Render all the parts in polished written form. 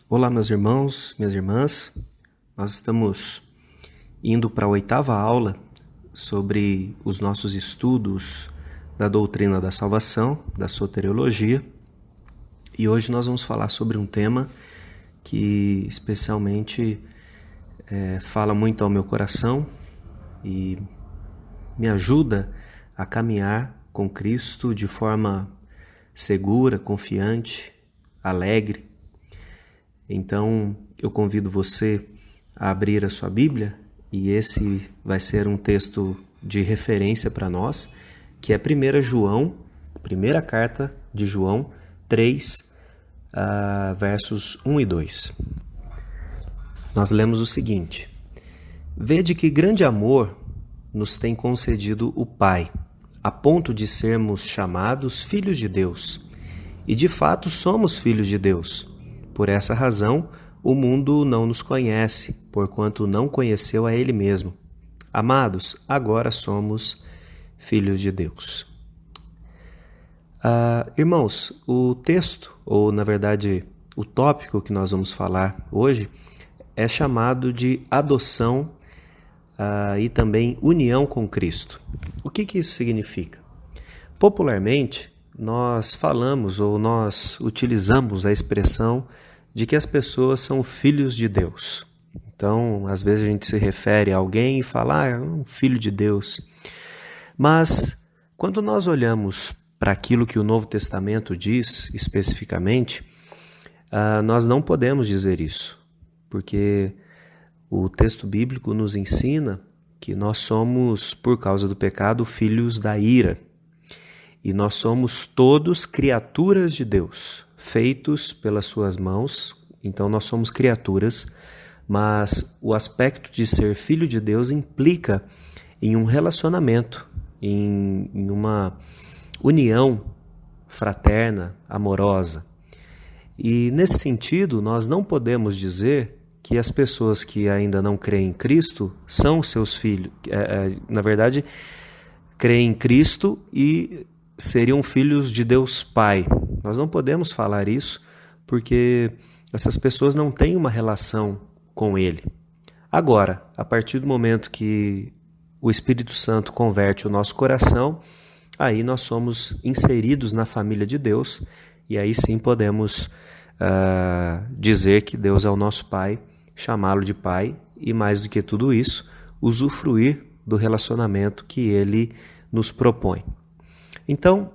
Olá, meus irmãos, minhas irmãs. Nós estamos indo para a 8ª aula sobre os nossos estudos da doutrina da salvação, da soteriologia. E hoje nós vamos falar sobre um tema que especialmente fala muito ao meu coração e me ajuda a caminhar com Cristo de forma segura, confiante, alegre. Então, eu convido você a abrir a sua Bíblia, e esse vai ser um texto de referência para nós, que é 1 João, primeira carta de João 3, versos 1 e 2. Nós lemos o seguinte: Vede que grande amor nos tem concedido o Pai, a ponto de sermos chamados filhos de Deus. E de fato somos filhos de Deus. Por essa razão, o mundo não nos conhece, porquanto não conheceu a Ele mesmo. Amados, agora somos filhos de Deus. Irmãos, o texto, ou na verdade o tópico que nós vamos falar hoje, é chamado de adoção e também união com Cristo. O que isso significa? Popularmente, nós falamos ou nós utilizamos a expressão de que as pessoas são filhos de Deus. Então, às vezes a gente se refere a alguém e fala, é um filho de Deus. Mas, quando nós olhamos para aquilo que o Novo Testamento diz especificamente, nós não podemos dizer isso, porque o texto bíblico nos ensina que nós somos, por causa do pecado, filhos da ira. E nós somos todos criaturas de Deus, feitos pelas suas mãos. Então nós somos criaturas, mas o aspecto de ser filho de Deus implica em um relacionamento, em uma união fraterna, amorosa. E nesse sentido, nós não podemos dizer que as pessoas que ainda não creem em Cristo são seus filhos. Na verdade, creem em Cristo e seriam filhos de Deus Pai. Nós não podemos falar isso porque essas pessoas não têm uma relação com Ele. Agora, a partir do momento que o Espírito Santo converte o nosso coração, aí nós somos inseridos na família de Deus e aí sim podemos dizer que Deus é o nosso Pai, chamá-lo de Pai e, mais do que tudo isso, usufruir do relacionamento que Ele nos propõe. Então,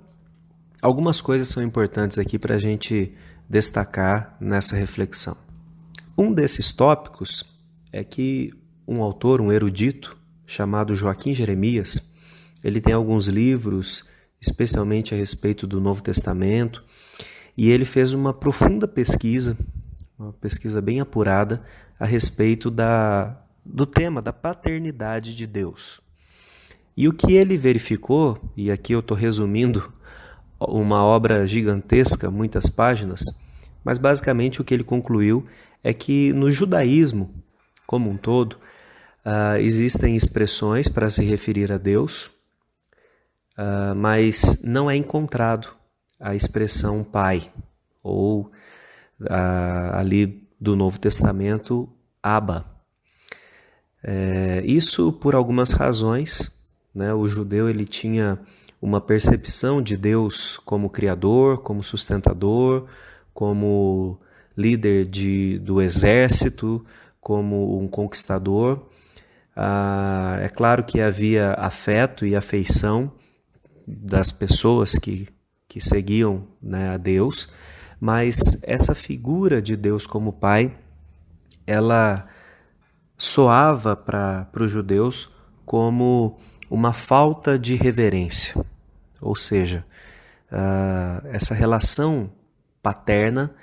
algumas coisas são importantes aqui para a gente destacar nessa reflexão. Um desses tópicos é que um autor, um erudito, chamado Joaquim Jeremias, ele tem alguns livros, especialmente a respeito do Novo Testamento, e ele fez uma profunda pesquisa, uma pesquisa bem apurada, a respeito do tema da paternidade de Deus. E o que ele verificou, e aqui eu estou resumindo uma obra gigantesca, muitas páginas, mas basicamente o que ele concluiu é que no judaísmo como um todo existem expressões para se referir a Deus, mas não é encontrado a expressão Pai, ou ali do Novo Testamento, Abba. Isso por algumas razões. O judeu ele tinha uma percepção de Deus como criador, como sustentador, como líder do exército, como um conquistador. É claro que havia afeto e afeição das pessoas que seguiam a Deus, mas essa figura de Deus como Pai, ela soava para os judeus como uma falta de reverência, ou seja, essa relação paterna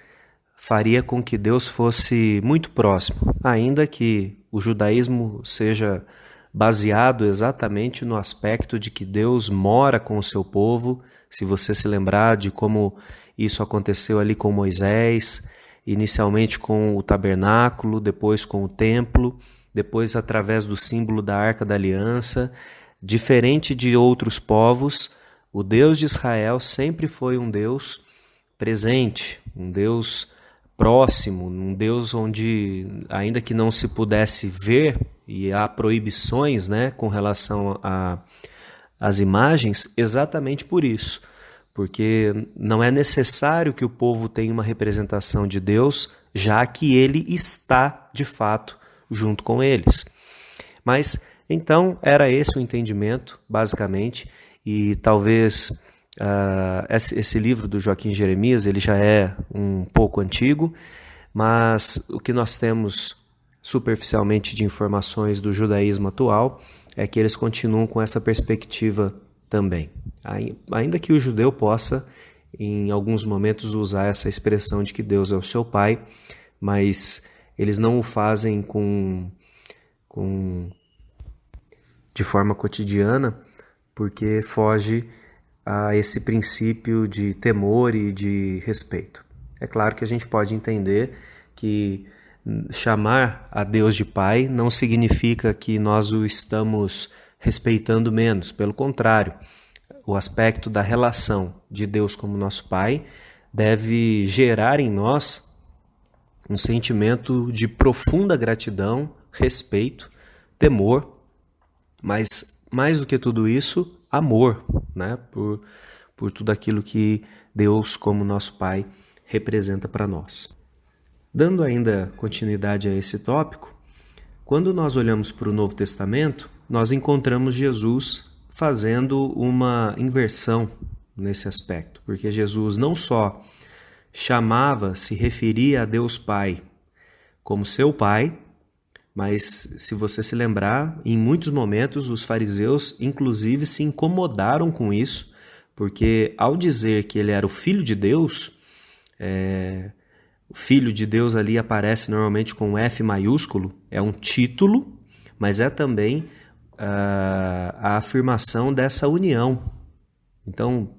faria com que Deus fosse muito próximo, ainda que o judaísmo seja baseado exatamente no aspecto de que Deus mora com o seu povo. Se você se lembrar de como isso aconteceu ali com Moisés, inicialmente com o tabernáculo, depois com o templo, depois através do símbolo da Arca da Aliança. Diferente de outros povos, o Deus de Israel sempre foi um Deus presente, um Deus próximo, um Deus onde, ainda que não se pudesse ver, e há proibições, né, com relação às imagens, exatamente por isso. Porque não é necessário que o povo tenha uma representação de Deus, já que ele está, de fato, junto com eles. Mas, então, era esse o entendimento, basicamente, e talvez esse livro do Joaquim Jeremias, ele já é um pouco antigo, mas o que nós temos superficialmente de informações do judaísmo atual é que eles continuam com essa perspectiva também. Ainda que o judeu possa, em alguns momentos, usar essa expressão de que Deus é o seu pai, mas eles não o fazem de forma cotidiana, porque foge a esse princípio de temor e de respeito. É claro que a gente pode entender que chamar a Deus de pai não significa que nós o estamos respeitando menos, pelo contrário. O aspecto da relação de Deus como nosso pai deve gerar em nós um sentimento de profunda gratidão, respeito, temor, mas mais do que tudo isso, amor, né? Por tudo aquilo que Deus como nosso pai representa para nós. Dando ainda continuidade a esse tópico, quando nós olhamos para o Novo Testamento, nós encontramos Jesus fazendo uma inversão nesse aspecto, porque Jesus não só se referia a Deus Pai como seu Pai, mas se você se lembrar, em muitos momentos os fariseus inclusive se incomodaram com isso, porque ao dizer que ele era o Filho de Deus, o Filho de Deus ali aparece normalmente com um F maiúsculo, é um título, mas é também a afirmação dessa união. Então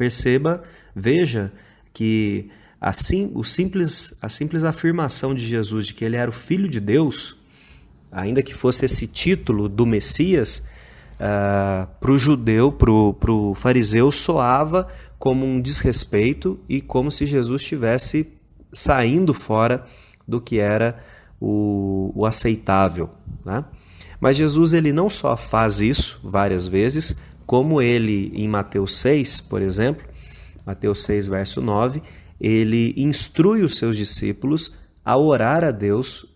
veja que a simples afirmação de Jesus de que ele era o Filho de Deus, ainda que fosse esse título do Messias, para o judeu, para o fariseu, soava como um desrespeito e como se Jesus estivesse saindo fora do que era o aceitável, né? Mas Jesus ele não só faz isso várias vezes, como ele em Mateus 6, por exemplo, Mateus 6, verso 9, ele instrui os seus discípulos a orar a Deus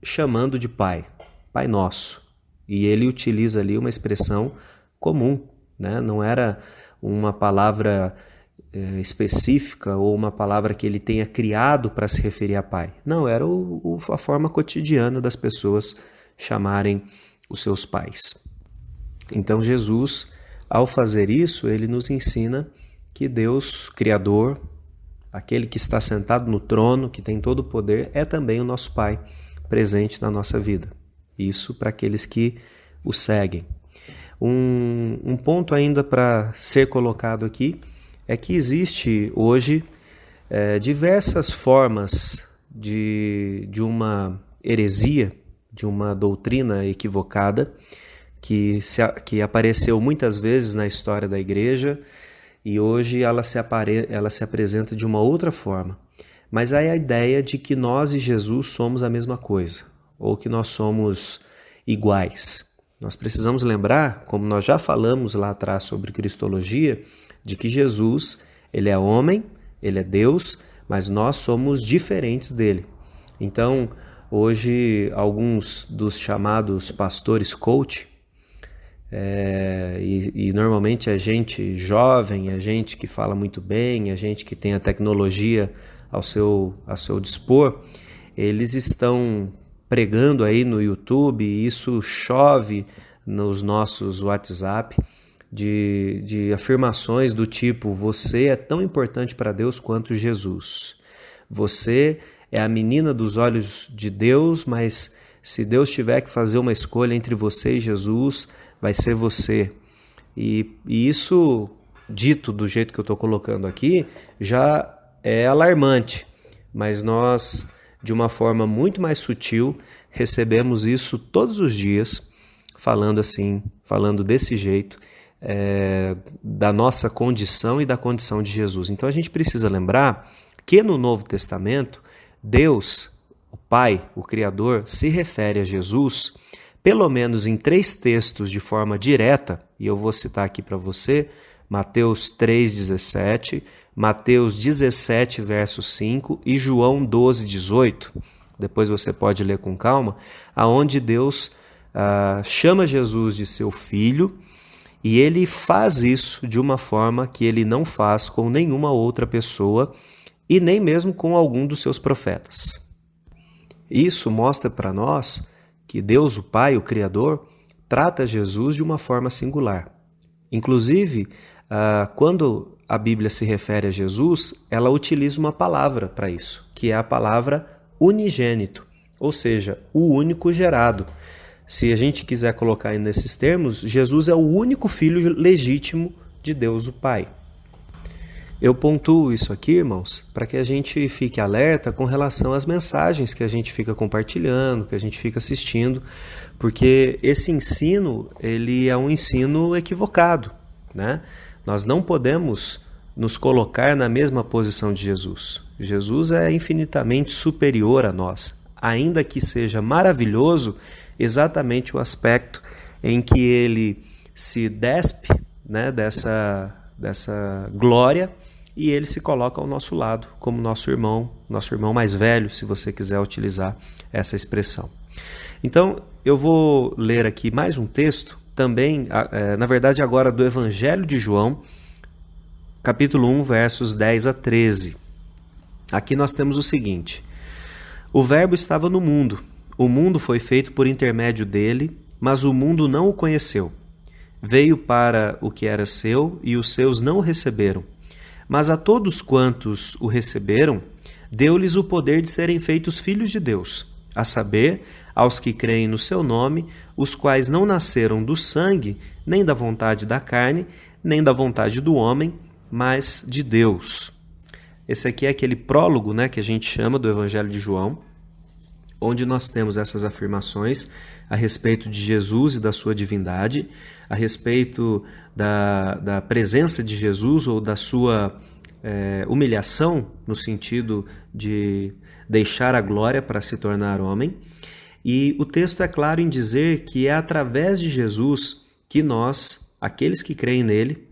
chamando de Pai, Pai Nosso. E ele utiliza ali uma expressão comum, né? Não era uma palavra específica ou uma palavra que ele tenha criado para se referir a Pai. Não, era a forma cotidiana das pessoas chamarem os seus pais. Então Jesus, ao fazer isso, ele nos ensina que Deus, Criador, aquele que está sentado no trono, que tem todo o poder, é também o nosso Pai, presente na nossa vida. Isso para aqueles que o seguem. Um ponto ainda para ser colocado aqui é que existe hoje diversas formas de uma heresia, de uma doutrina equivocada, que apareceu muitas vezes na história da igreja e hoje ela se apresenta de uma outra forma. Mas é a ideia de que nós e Jesus somos a mesma coisa, ou que nós somos iguais. Nós precisamos lembrar, como nós já falamos lá atrás sobre cristologia, de que Jesus, ele é homem, ele é Deus, mas nós somos diferentes dele. Então, hoje, alguns dos chamados pastores coach, e normalmente é gente jovem, é gente que fala muito bem, é gente que tem a tecnologia ao seu dispor, eles estão pregando aí no YouTube, e isso chove nos nossos WhatsApp, de afirmações do tipo: você é tão importante para Deus quanto Jesus. Você é a menina dos olhos de Deus, mas se Deus tiver que fazer uma escolha entre você e Jesus, vai ser você. E isso, dito do jeito que eu estou colocando aqui, já é alarmante, mas nós, de uma forma muito mais sutil, recebemos isso todos os dias, falando desse jeito, da nossa condição e da condição de Jesus. Então a gente precisa lembrar que no Novo Testamento Deus, o Pai, o Criador, se refere a Jesus, pelo menos em 3 textos de forma direta, e eu vou citar aqui para você, Mateus 3,17, Mateus 17, verso 5 e João 12, 18. Depois você pode ler com calma, aonde Deus chama Jesus de seu filho, e ele faz isso de uma forma que ele não faz com nenhuma outra pessoa e nem mesmo com algum dos seus profetas. Isso mostra para nós que Deus, o Pai, o Criador, trata Jesus de uma forma singular. Inclusive, quando a Bíblia se refere a Jesus, ela utiliza uma palavra para isso, que é a palavra unigênito, ou seja, o único gerado. Se a gente quiser colocar nesses termos, Jesus é o único filho legítimo de Deus, o Pai. Eu pontuo isso aqui, irmãos, para que a gente fique alerta com relação às mensagens que a gente fica compartilhando, que a gente fica assistindo, porque esse ensino, ele é um ensino equivocado, né? Nós não podemos nos colocar na mesma posição de Jesus. Jesus é infinitamente superior a nós, ainda que seja maravilhoso exatamente o aspecto em que ele se despe, né, dessa glória, e ele se coloca ao nosso lado como nosso irmão mais velho, se você quiser utilizar essa expressão. Então, eu vou ler aqui mais um texto, também, na verdade agora do Evangelho de João, capítulo 1, versos 10 a 13. Aqui nós temos o seguinte: o Verbo estava no mundo, o mundo foi feito por intermédio dele, mas o mundo não o conheceu. Veio para o que era seu, e os seus não o receberam. Mas a todos quantos o receberam, deu-lhes o poder de serem feitos filhos de Deus, a saber, aos que creem no seu nome, os quais não nasceram do sangue, nem da vontade da carne, nem da vontade do homem, mas de Deus. Esse aqui é aquele prólogo, né, que a gente chama do Evangelho de João, onde nós temos essas afirmações a respeito de Jesus e da sua divindade, a respeito da presença de Jesus ou da sua humilhação, no sentido de deixar a glória para se tornar homem. E o texto é claro em dizer que é através de Jesus que nós, aqueles que creem nele,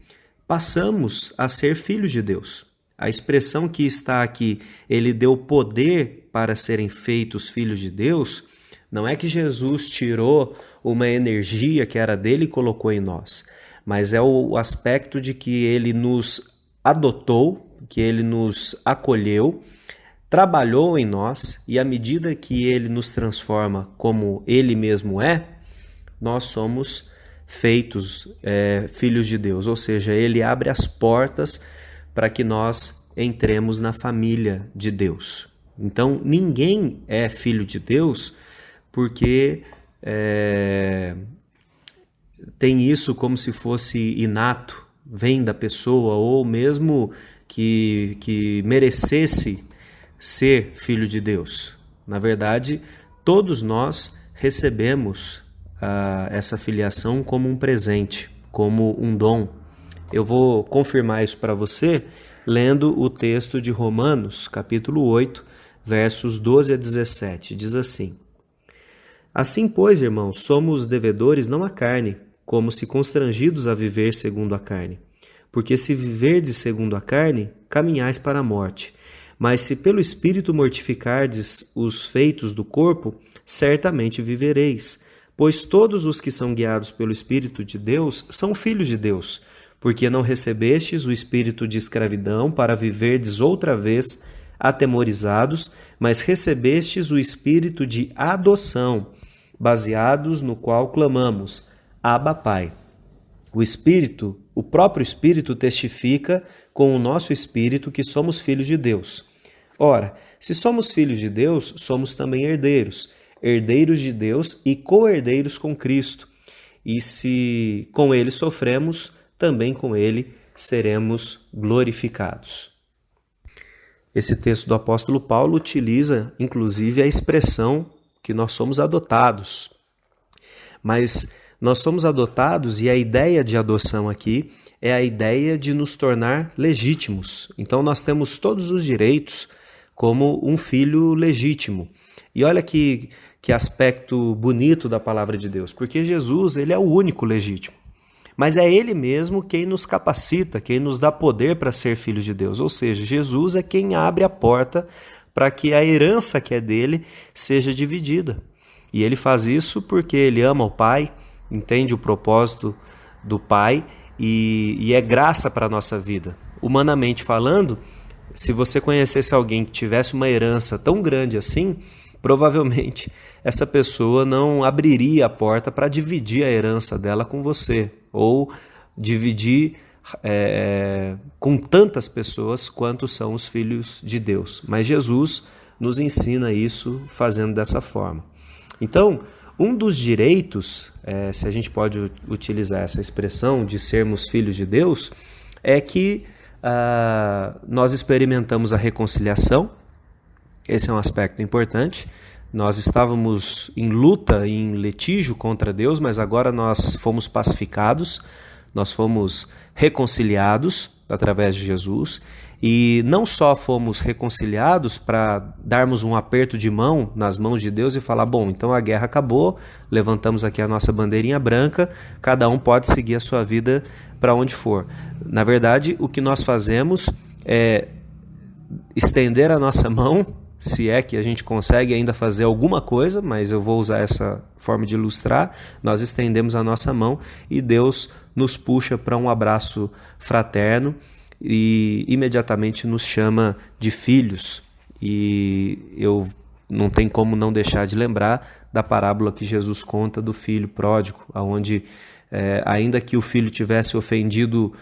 passamos a ser filhos de Deus. A expressão que está aqui, ele deu poder para serem feitos filhos de Deus, não é que Jesus tirou uma energia que era dele e colocou em nós, mas é o aspecto de que ele nos adotou, que ele nos acolheu, trabalhou em nós, e à medida que ele nos transforma como ele mesmo é, nós somos feitos filhos de Deus, ou seja, ele abre as portas para que nós entremos na família de Deus. Então, ninguém é filho de Deus porque tem isso como se fosse inato, vem da pessoa, ou mesmo que merecesse ser filho de Deus. Na verdade, todos nós recebemos essa filiação como um presente, como um dom. Eu vou confirmar isso para você lendo o texto de Romanos, capítulo 8, versos 12 a 17. Diz assim: assim, pois, irmãos, somos devedores não à carne, como se constrangidos a viver segundo a carne. Porque se viverdes segundo a carne, caminhais para a morte. Mas se pelo Espírito mortificardes os feitos do corpo, certamente vivereis. Pois todos os que são guiados pelo Espírito de Deus são filhos de Deus. Porque não recebestes o espírito de escravidão para viverdes outra vez atemorizados, mas recebestes o espírito de adoção, baseados no qual clamamos: Abba, Pai. O próprio Espírito testifica com o nosso espírito que somos filhos de Deus. Ora, se somos filhos de Deus, somos também herdeiros, herdeiros de Deus e co-herdeiros com Cristo. E se com ele sofremos, também com ele seremos glorificados. Esse texto do apóstolo Paulo utiliza, inclusive, a expressão que nós somos adotados. Mas nós somos adotados, e a ideia de adoção aqui é a ideia de nos tornar legítimos. Então nós temos todos os direitos como um filho legítimo. E olha que aspecto bonito da palavra de Deus, porque Jesus, ele é o único legítimo. Mas é Ele mesmo quem nos capacita, quem nos dá poder para ser filhos de Deus. Ou seja, Jesus é quem abre a porta para que a herança que é dele seja dividida. E Ele faz isso porque Ele ama o Pai, entende o propósito do Pai e é graça para a nossa vida. Humanamente falando, se você conhecesse alguém que tivesse uma herança tão grande assim, provavelmente essa pessoa não abriria a porta para dividir a herança dela com você, ou dividir com tantas pessoas quanto são os filhos de Deus. Mas Jesus nos ensina isso fazendo dessa forma. Então, um dos direitos, se a gente pode utilizar essa expressão de sermos filhos de Deus, é que nós experimentamos a reconciliação. Esse é um aspecto importante. Nós estávamos em luta, em litígio contra Deus, mas agora nós fomos pacificados, nós fomos reconciliados através de Jesus. E não só fomos reconciliados para darmos um aperto de mão nas mãos de Deus e falar, bom, então a guerra acabou, levantamos aqui a nossa bandeirinha branca, cada um pode seguir a sua vida para onde for. Na verdade, o que nós fazemos é estender a nossa mão, se é que a gente consegue ainda fazer alguma coisa, mas eu vou usar essa forma de ilustrar, nós estendemos a nossa mão e Deus nos puxa para um abraço fraterno e imediatamente nos chama de filhos. E eu não tenho como não deixar de lembrar da parábola que Jesus conta do filho pródigo, onde ainda que o filho tivesse ofendido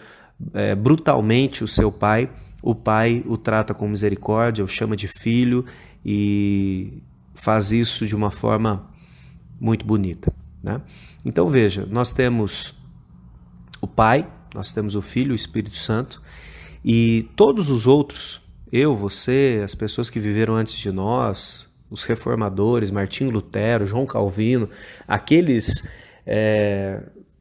brutalmente o seu pai, o pai o trata com misericórdia, o chama de filho e faz isso de uma forma muito bonita, né? Então veja, nós temos o Pai, nós temos o Filho, o Espírito Santo, e todos os outros, eu, você, as pessoas que viveram antes de nós, os reformadores, Martinho Lutero, João Calvino, aqueles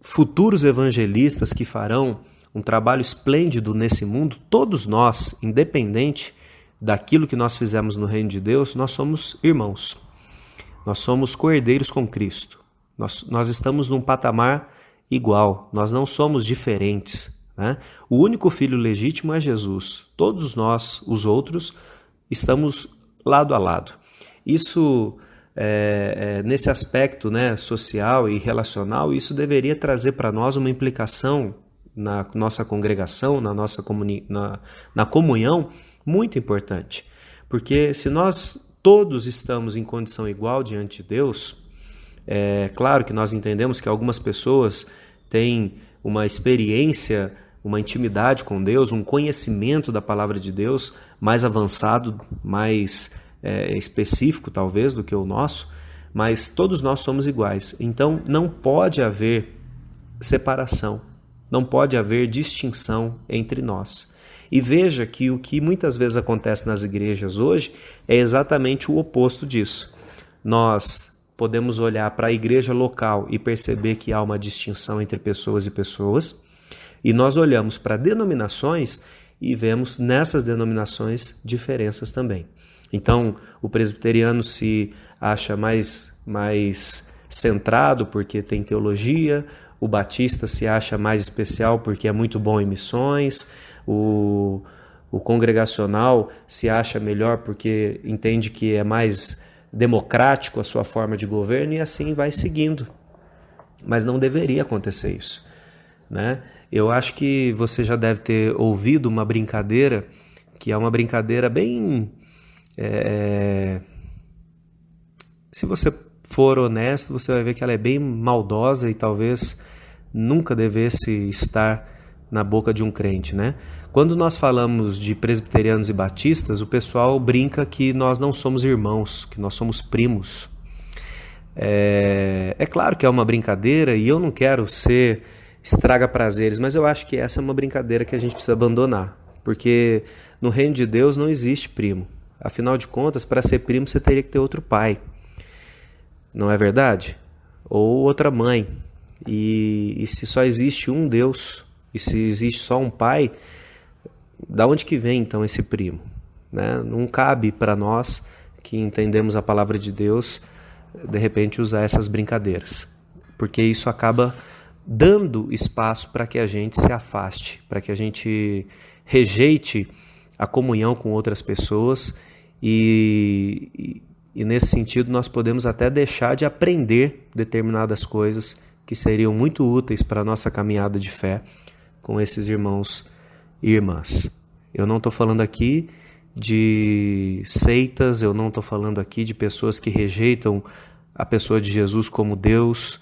futuros evangelistas que farão um trabalho esplêndido nesse mundo, todos nós, independente daquilo que nós fizemos no reino de Deus, nós somos irmãos. Nós somos co-herdeiros com Cristo. Nós estamos num patamar igual, nós não somos diferentes, né? O único filho legítimo é Jesus. Todos nós, os outros, estamos lado a lado. Isso, nesse aspecto, né, social e relacional, isso deveria trazer para nós uma implicação na nossa congregação, na comunhão, muito importante. Porque se nós todos estamos em condição igual diante de Deus, é claro que nós entendemos que algumas pessoas têm uma experiência, uma intimidade com Deus, um conhecimento da palavra de Deus mais avançado, mais específico talvez do que o nosso, mas todos nós somos iguais. Então não pode haver separação. Não pode haver distinção entre nós. E veja que o que muitas vezes acontece nas igrejas hoje é exatamente o oposto disso. Nós podemos olhar para a igreja local e perceber que há uma distinção entre pessoas e pessoas, e nós olhamos para denominações e vemos nessas denominações diferenças também. Então, o presbiteriano se acha mais centrado porque tem teologia, o batista se acha mais especial porque é muito bom em missões, o congregacional se acha melhor porque entende que é mais democrático a sua forma de governo e assim vai seguindo. Mas não deveria acontecer isso, né? Eu acho que você já deve ter ouvido uma brincadeira, que é uma brincadeira bem... se você for honesto, você vai ver que ela é bem maldosa e talvez nunca devesse estar na boca de um crente, né? Quando nós falamos de presbiterianos e batistas, o pessoal brinca que nós não somos irmãos, que nós somos primos. É claro que é uma brincadeira e eu não quero ser estraga-prazeres, mas eu acho que essa é uma brincadeira que a gente precisa abandonar, porque no reino de Deus não existe primo. Afinal de contas, para ser primo você teria que ter outro pai. Não é verdade? Ou outra mãe. E se só existe um Deus, e se existe só um pai, da onde que vem então esse primo? né? Não cabe para nós que entendemos a palavra de Deus, de repente, usar essas brincadeiras, porque isso acaba dando espaço para que a gente se afaste, para que a gente rejeite a comunhão com outras pessoas e nesse sentido nós podemos até deixar de aprender determinadas coisas que seriam muito úteis para a nossa caminhada de fé com esses irmãos e irmãs. Eu não estou falando aqui de seitas, eu não estou falando aqui de pessoas que rejeitam a pessoa de Jesus como Deus,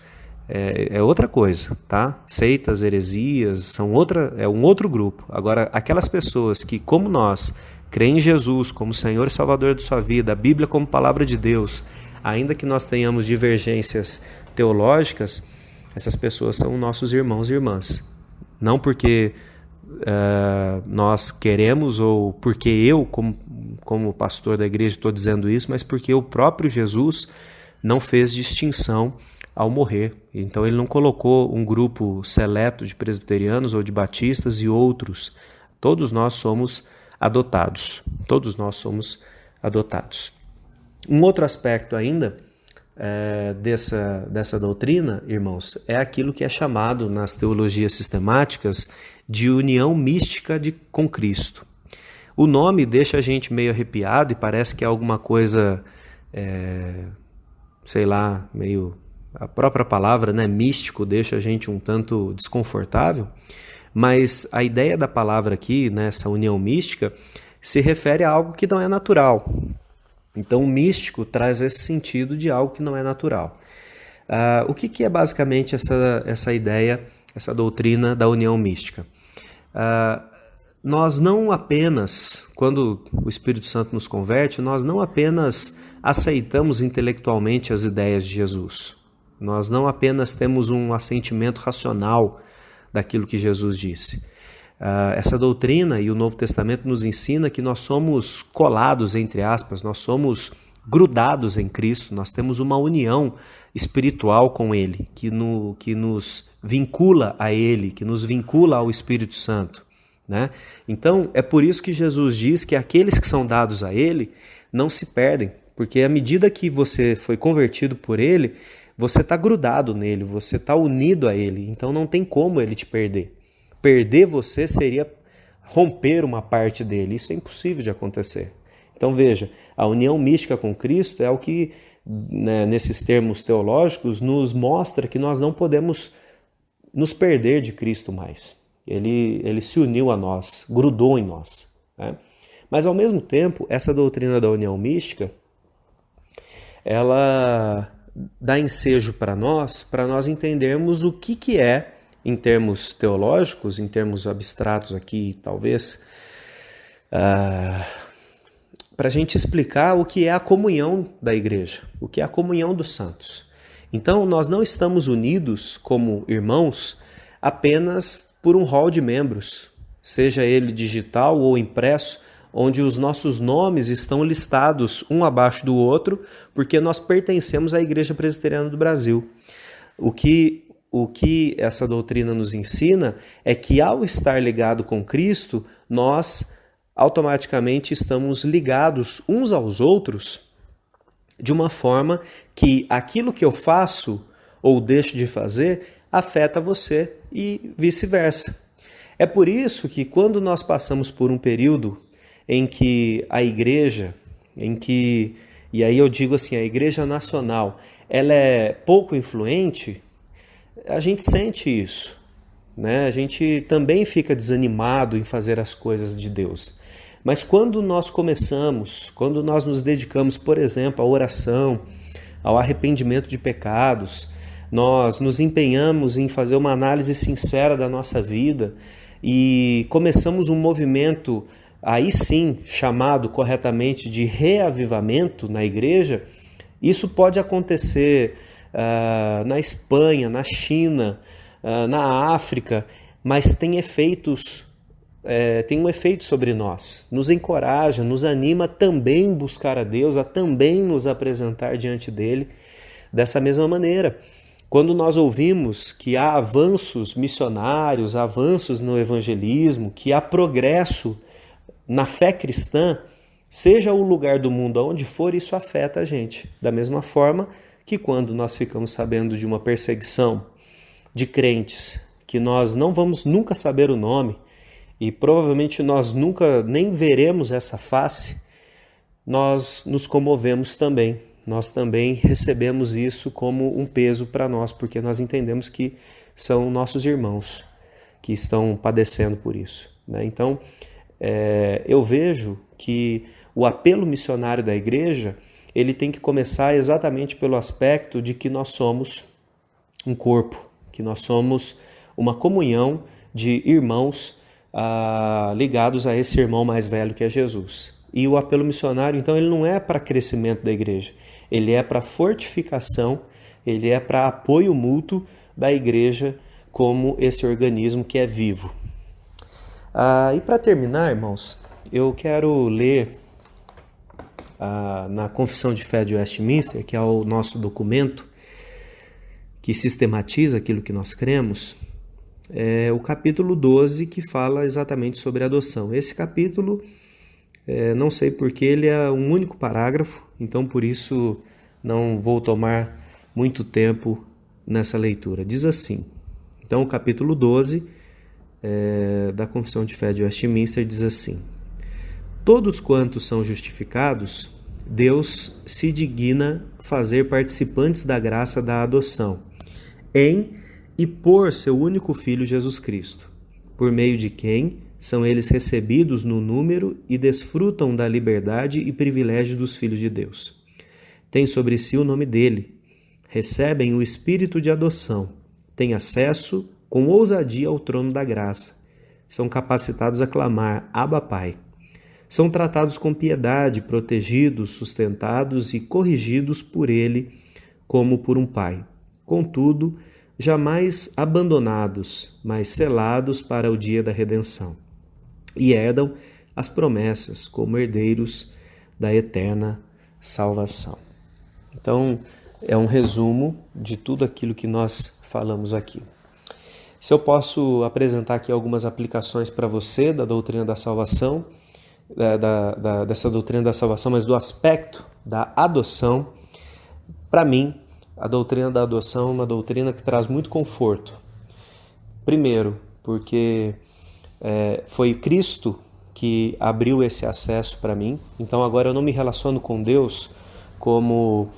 é outra coisa, tá? Seitas, heresias, é um outro grupo. Agora, aquelas pessoas que, como nós, creem em Jesus como Senhor e Salvador de sua vida, a Bíblia como palavra de Deus, ainda que nós tenhamos divergências teológicas, essas pessoas são nossos irmãos e irmãs. Não porque nós queremos ou porque eu, como pastor da igreja, estou dizendo isso, mas porque o próprio Jesus não fez distinção ao morrer. Então ele não colocou um grupo seleto de presbiterianos ou de batistas e outros. Todos nós somos adotados. Todos nós somos adotados. Um outro aspecto ainda dessa doutrina, irmãos, é aquilo que é chamado nas teologias sistemáticas de união mística com Cristo. O nome deixa a gente meio arrepiado e parece que é alguma coisa, sei lá, meio... A própria palavra, né, místico, deixa a gente um tanto desconfortável, mas a ideia da palavra aqui, né, essa união mística, se refere a algo que não é natural. Então o místico traz esse sentido de algo que não é natural. O que é basicamente essa ideia, essa doutrina da união mística? Nós não apenas, quando o Espírito Santo nos converte, nós não apenas aceitamos intelectualmente as ideias de Jesus. Nós não apenas temos um assentimento racional daquilo que Jesus disse. Essa doutrina e o Novo Testamento nos ensina que nós somos colados, entre aspas, nós somos grudados em Cristo, nós temos uma união espiritual com Ele, que nos vincula a Ele, que nos vincula ao Espírito Santo, né? Então, é por isso que Jesus diz que aqueles que são dados a Ele não se perdem, porque à medida que você foi convertido por Ele, você está grudado nele, você está unido a Ele, então não tem como Ele te perder. Perder você seria romper uma parte dele, isso é impossível de acontecer. Então veja, a união mística com Cristo é o que, né, nesses termos teológicos, nos mostra que nós não podemos nos perder de Cristo mais. Ele se uniu a nós, grudou em nós, né? Mas ao mesmo tempo, essa doutrina da união mística, ela dá ensejo para nós entendermos o que é, em termos teológicos, em termos abstratos aqui, talvez, para a gente explicar o que é a comunhão da igreja, o que é a comunhão dos santos. Então, nós não estamos unidos como irmãos apenas por um rol de membros, seja ele digital ou impresso, onde os nossos nomes estão listados um abaixo do outro, porque nós pertencemos à Igreja Presbiteriana do Brasil. O que essa doutrina nos ensina é que, ao estar ligado com Cristo, nós automaticamente estamos ligados uns aos outros de uma forma que aquilo que eu faço ou deixo de fazer afeta você e vice-versa. É por isso que, quando nós passamos por um período em que a igreja, e aí eu digo assim, a igreja nacional, ela é pouco influente, a gente sente isso, né? A gente também fica desanimado em fazer as coisas de Deus. Mas quando nós nos dedicamos, por exemplo, à oração, ao arrependimento de pecados, nós nos empenhamos em fazer uma análise sincera da nossa vida e começamos um movimento, aí sim, chamado corretamente de reavivamento na igreja, isso pode acontecer na Espanha, na China, na África, mas tem um efeito sobre nós, nos encoraja, nos anima também buscar a Deus, a também nos apresentar diante dele dessa mesma maneira. Quando nós ouvimos que há avanços missionários, avanços no evangelismo, que há progresso na fé cristã, seja o lugar do mundo aonde for, isso afeta a gente. Da mesma forma que quando nós ficamos sabendo de uma perseguição de crentes, que nós não vamos nunca saber o nome, e provavelmente nós nunca nem veremos essa face, nós nos comovemos também. Nós também recebemos isso como um peso para nós, porque nós entendemos que são nossos irmãos que estão padecendo por isso, né? Então, eu vejo que o apelo missionário da igreja, ele tem que começar exatamente pelo aspecto de que nós somos um corpo, que nós somos uma comunhão de irmãos ligados a esse irmão mais velho que é Jesus. E o apelo missionário, então, ele não é para crescimento da igreja, ele é para fortificação, ele é para apoio mútuo da igreja como esse organismo que é vivo. E para terminar, irmãos, eu quero ler na Confissão de Fé de Westminster, que é o nosso documento que sistematiza aquilo que nós cremos, o capítulo 12, que fala exatamente sobre adoção. Esse capítulo, não sei porque ele é um único parágrafo, então por isso não vou tomar muito tempo nessa leitura. Diz assim, então o capítulo 12 da Confissão de Fé de Westminster diz assim: todos quantos são justificados, Deus se digna fazer participantes da graça da adoção, em e por seu único Filho Jesus Cristo, por meio de quem são eles recebidos no número e desfrutam da liberdade e privilégio dos filhos de Deus. Têm sobre si o nome dele, recebem o espírito de adoção, têm acesso com ousadia ao trono da graça, são capacitados a clamar Abba Pai. São tratados com piedade, protegidos, sustentados e corrigidos por ele como por um pai. Contudo, jamais abandonados, mas selados para o dia da redenção. E herdam as promessas como herdeiros da eterna salvação. Então, é um resumo de tudo aquilo que nós falamos aqui. Se eu posso apresentar aqui algumas aplicações para você da doutrina da salvação, dessa doutrina da salvação, mas do aspecto da adoção, para mim, a doutrina da adoção é uma doutrina que traz muito conforto. Primeiro, porque foi Cristo que abriu esse acesso para mim, então agora eu não me relaciono com Deus como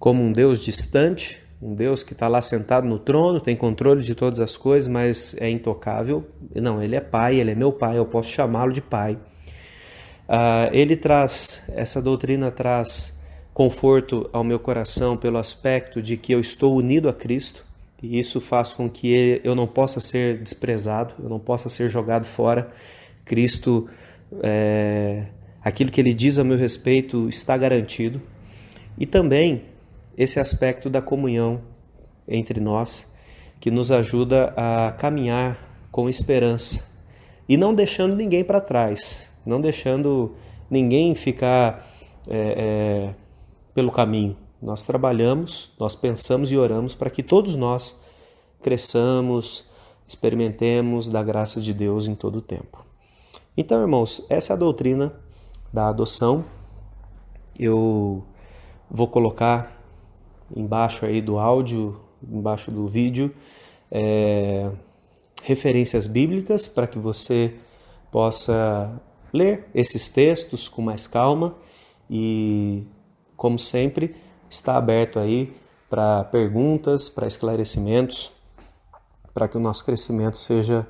um Deus distante, um Deus que está lá sentado no trono, tem controle de todas as coisas, mas é intocável. Não, ele é pai, ele é meu pai, eu posso chamá-lo de pai. Essa doutrina traz conforto ao meu coração pelo aspecto de que eu estou unido a Cristo, e isso faz com que eu não possa ser desprezado, eu não possa ser jogado fora. Cristo, aquilo que ele diz a meu respeito está garantido. E também esse aspecto da comunhão entre nós, que nos ajuda a caminhar com esperança e não deixando ninguém para trás, não deixando ninguém ficar pelo caminho. Nós trabalhamos, nós pensamos e oramos para que todos nós cresçamos, experimentemos da graça de Deus em todo o tempo. Então, irmãos, essa é a doutrina da adoção. Eu vou colocar embaixo aí do áudio, embaixo do vídeo, referências bíblicas para que você possa ler esses textos com mais calma e, como sempre, está aberto aí para perguntas, para esclarecimentos, para que o nosso crescimento seja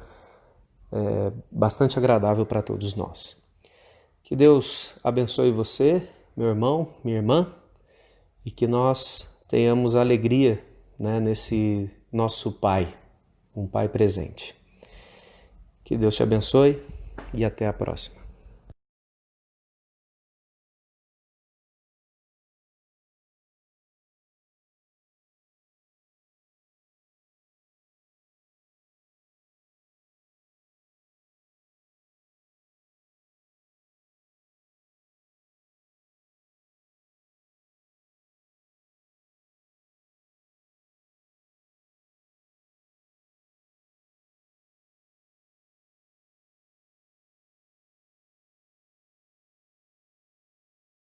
bastante agradável para todos nós. Que Deus abençoe você, meu irmão, minha irmã, e que nós tenhamos alegria, né, nesse nosso Pai, um Pai presente. Que Deus te abençoe e até a próxima.